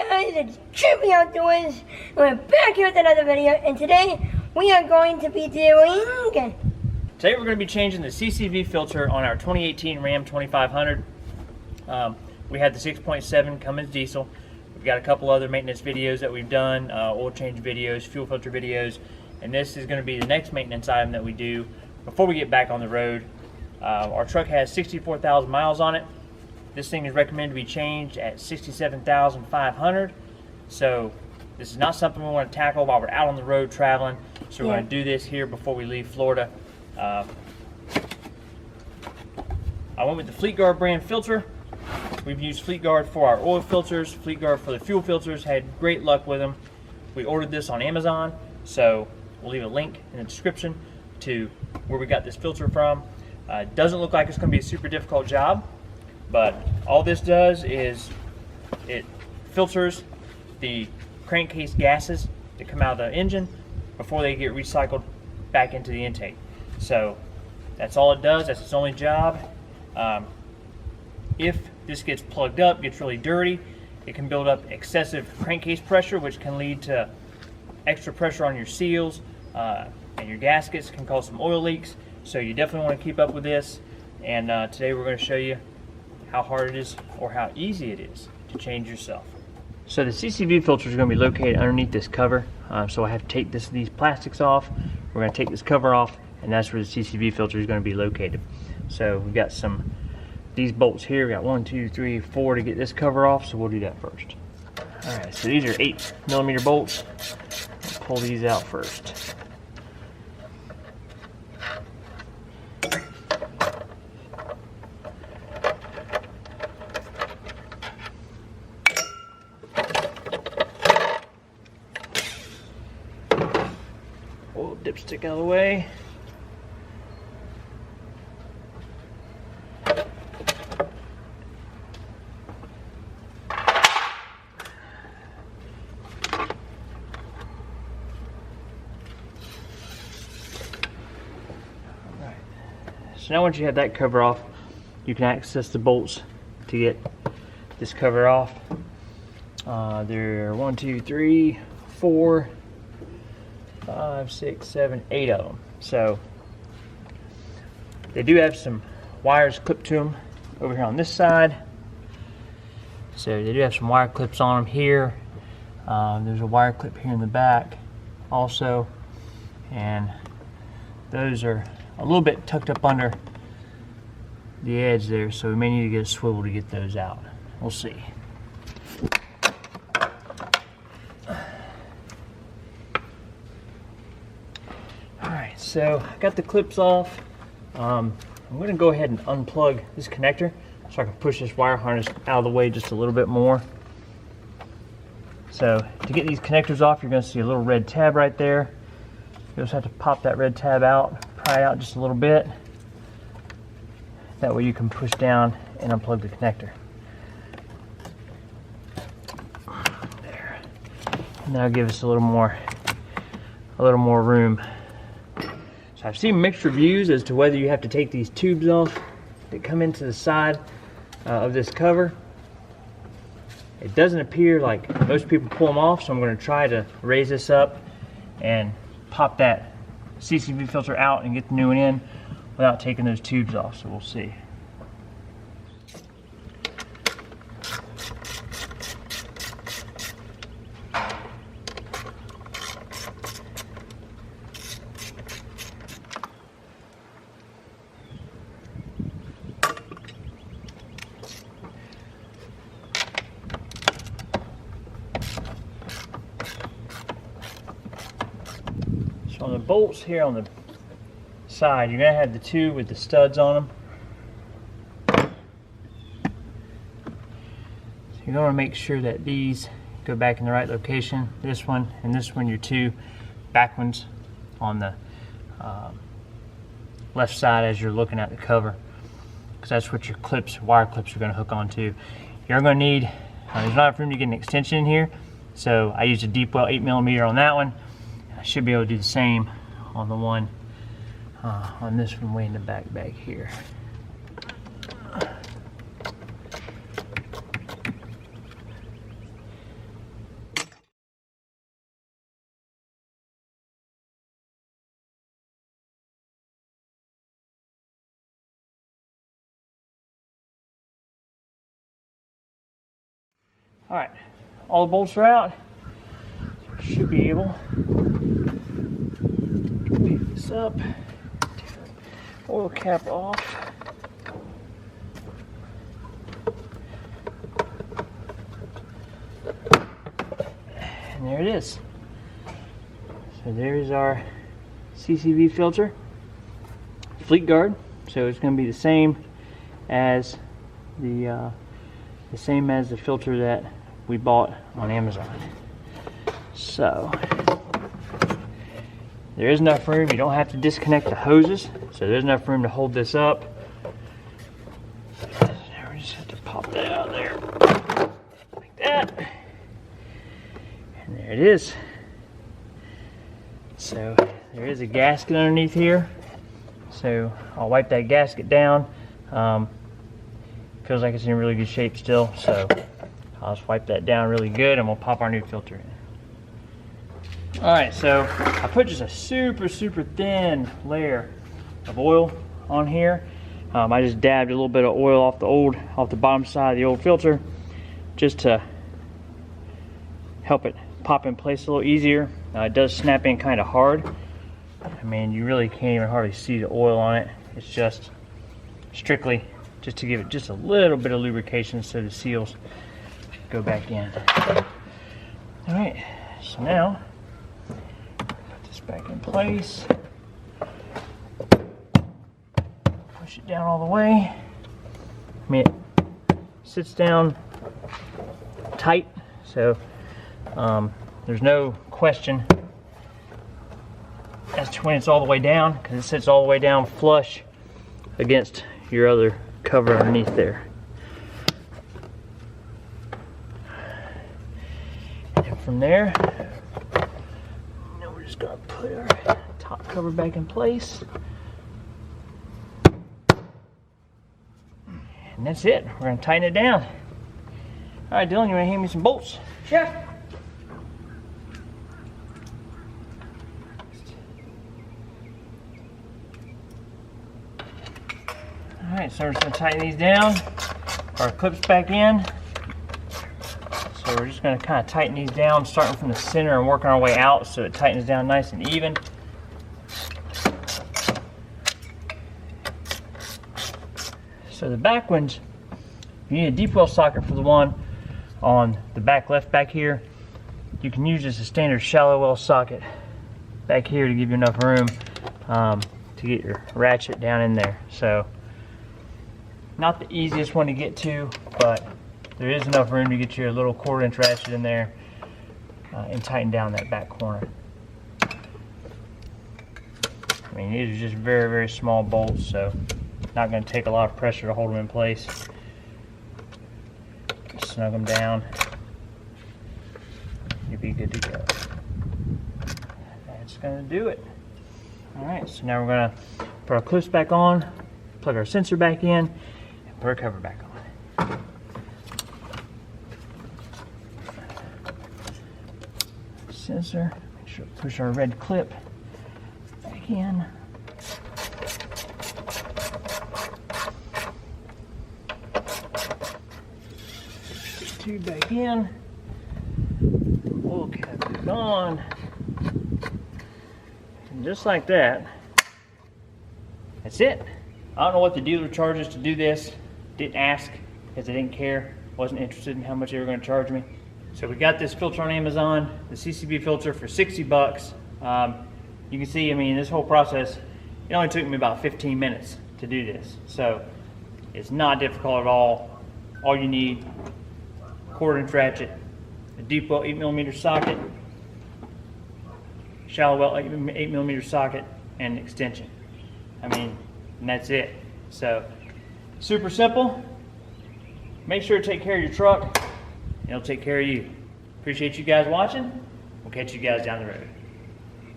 guys? It's Trippy Outdoors. We're back here with another video, and today we are going to be doing... Today we're going to be changing the CCV filter on our 2018 Ram 2500. We had the 6.7 Cummins diesel. We've got a couple other maintenance videos that we've done, oil change videos, fuel filter videos, and this is going to be the next maintenance item that we do before we get back on the road. Our truck has 64,000 miles on it. This thing is recommended to be changed at 67,500. So this is not something we want to tackle while we're out on the road traveling. So we're going to do this here before we leave Florida. I went with the Fleetguard brand filter. We've used Fleetguard for our oil filters, Fleetguard for the fuel filters, had great luck with them. We ordered this on Amazon, so we'll leave a link in the description to where we got this filter from. It doesn't look like it's going to be a super difficult job, but all this does is it filters the crankcase gases that come out of the engine before they get recycled back into the intake. So that's all it does. That's its only job. If this gets plugged up, gets really dirty, it can build up excessive crankcase pressure, which can lead to extra pressure on your seals, and your gaskets can cause some oil leaks. So you definitely want to keep up with this. And today we're going to show you how hard it is or how easy it is to change yourself. So the CCV filter is going to be located underneath this cover. So I have to take these plastics off. We're going to take this cover off, and that's where the CCV filter is going to be located. So we've got these bolts here. We got 1, 2, 3, 4 to get this cover off. So we'll do that first. All right. So these are 8mm bolts. I'll pull these out first. Dipstick out of the way. Alright. So now once you have that cover off, you can access the bolts to get this cover off. There are 1, 2, 3, 4, 5, 6, 7, 8 of them. So they do have some wires clipped to them over here on this side. So they do have some wire clips on them here. There's a wire clip here in the back also, and those are a little bit tucked up under the edge there, so we may need to get a swivel to get those out. We'll see. So I got the clips off. I'm going to go ahead and unplug this connector so I can push this wire harness out of the way just a little bit more. So to get these connectors off, you're going to see a little red tab right there. You just have to pop that red tab out, pry it out just a little bit. That way you can push down and unplug the connector. There. And that'll give us a little more room. So I've seen mixed reviews as to whether you have to take these tubes off that come into the side of this cover. It doesn't appear like most people pull them off, so I'm going to try to raise this up and pop that CCV filter out and get the new one in without taking those tubes off, so we'll see. So on the bolts here on the side, you're going to have the two with the studs on them. So you're going to make sure that these go back in the right location. This one and this one, your two back ones on the left side as you're looking at the cover, because that's what your wire clips are going to hook onto. You're going to need, there's not enough room to get an extension in here, so I used a deep well 8mm on that one. I should be able to do the same on the one on this one way in the back here. All right, all the bolts are out. Should be able to pick this up. Oil cap off. And there it is. So there's our CCV filter, Fleetguard. So it's going to be the same as the filter that we bought on Amazon. So there is enough room. You don't have to disconnect the hoses. So there's enough room to hold this up. Now we just have to pop that out of there like that. And there it is. So there is a gasket underneath here. So I'll wipe that gasket down. Feels like it's in really good shape still. So I'll just wipe that down really good and we'll pop our new filter in. All right, so I put just a super thin layer of oil on here. I just dabbed a little bit of oil off the bottom side of the old filter, just to help it pop in place a little easier. It does snap in kind of hard. I mean, you really can't even hardly see the oil on it. It's just strictly just to give it just a little bit of lubrication so the seals go back in. All right, so now put this back in place. Push it down all the way. I mean, it sits down tight, so there's no question as to when it's all the way down, because it sits all the way down flush against your other cover underneath there. And from there, now we're just going to put our top cover back in place. And that's it. We're going to tighten it down. All right, Dylan, you want to hand me some bolts? Sure. All right, so we're just going to tighten these down. Put our clips back in. So we're just going to kind of tighten these down, starting from the center and working our way out so it tightens down nice and even. So the back ones, you need a deep well socket for the one on the back left back here. You can use just a standard shallow well socket back here to give you enough room to get your ratchet down in there. So not the easiest one to get to, but there is enough room to get your little 1/4 inch ratchet in there and tighten down that back corner. I mean, these are just very small bolts, so not going to take a lot of pressure to hold them in place. Just snug them down. You'll be good to go. That's going to do it. All right, so now we're going to put our clips back on, plug our sensor back in, and put our cover back on. Sensor, make sure to push our red clip back in. Tube back in. Oil cap is on. And just like that, that's it. I don't know what the dealer charges to do this. Didn't ask because I didn't care. Wasn't interested in how much they were going to charge me. So we got this filter on Amazon, the CCV filter, for 60 bucks. You can see, I mean, this whole process, it only took me about 15 minutes to do this. So it's not difficult at all. All you need, 1/4 inch ratchet, a deep well 8mm socket, shallow well 8mm socket, and an extension. I mean, and that's it. So super simple. Make sure to take care of your truck, and it'll take care of you. Appreciate you guys watching. We'll catch you guys down the road.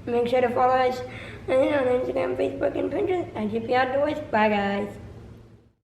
Make sure to follow us on Instagram, Facebook, and Pinterest at GP Outdoors. Bye, guys.